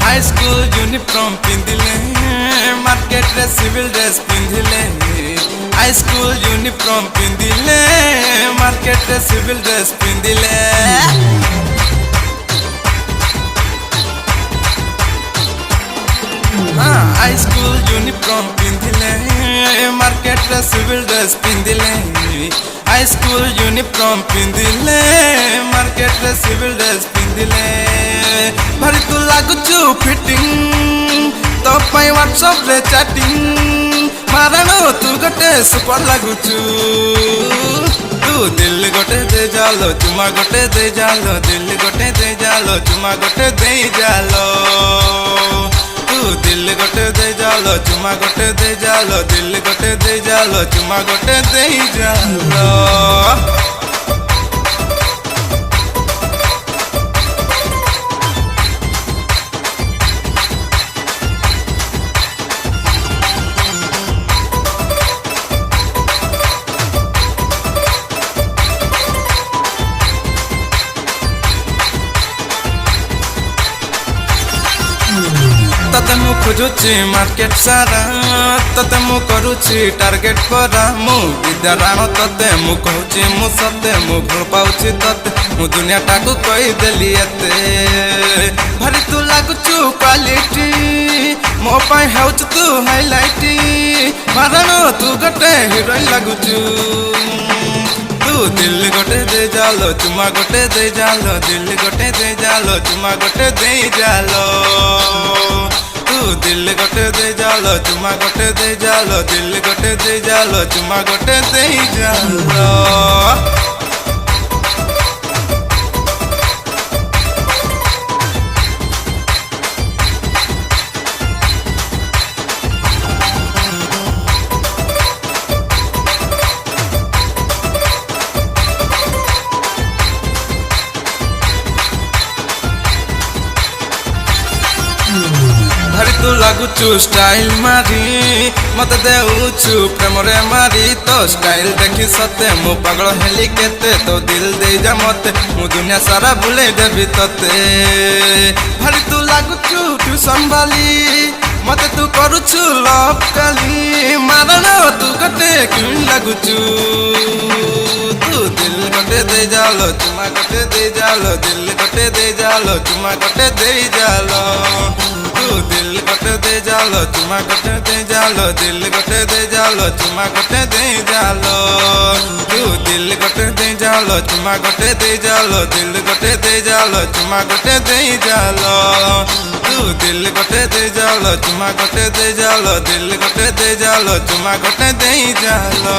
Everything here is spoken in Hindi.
हाई स्कूल यूनिफॉर्म पिंधिले मार्केट रे सिविल ड्रेस पिंधिले हाई स्कूल यूनिफॉर्म पिंधिले मार्केट रे सिविल ड्रेस पिंधिले हाई स्कूल यूनिफॉर्म पिंधिले मार्केट रे सिविल ड्रेस पिंधिले हाई स्कूल यूनिफॉर्म पिंधिले मार्केट रे सिविल ड्रेस पिंधिले भारी तू लागुचु फिटिंग तो पाई व्हाट्सएप रे चैटिंग मारानो तू गटे सुपर लागुचु तू दिल गटे दे जालो चुमा गटे दे जालो दिल गटे दे जालो चुमा गटे दे जालो तू दिल गटे दे जालो चुमा गटे दे जालो दिल गटे दे जालो चुमा गटे दे जालो तते मु खोजुची मार्केट सारा तते मु करूची टार्गेट करा मु विद्याराण तते मु कहूची मु सते मु भल पाउची तते मु दुनिया टाकू कहि देली एते भारी तू लागुचु क्वालिटी मो पाई हेउच तू हाइलाइट मारानो तू गटे हीरोइन लागुचु तू दिल गटे दे जालो चुमा गटे दे जालो दिल गटे दे जालो चुमा गटे दे जालो तू दिल गटे दे जालो चुमा गटे दे जालो दिल गटे दे जालो चुमा गटे दे जालो भारी तू लागुचु स्टाइल मारी मत देउछु प्रेम रे मारी तो स्टाइल देखी सते मु पागल हेली केते तो दिल दे जा मते मु दुनिया सारा भूले देबी तते भारी तू लागुचु ट्यूशन वाली मते तू करूछु लव काली मारना तू गटे क्यों लागुचु तू दिल गटे दे जालो चुमा गटे दे जालो दिल गटे दे जालो चुमा गटे दे जालो तू दिल गटे दे जालो चुमा गटे दे जालो दिल गटे दे जालो चुमा गटे दे जालो तू दिल गटे दे जालो चुमा गटे दे जालो दिल गटे दे जालो चुमा गटे दे जालो तू दिल गटे दे जालो चुमा गटे दे जालो दिल गटे दे जालो चुमा गटे दे जालो।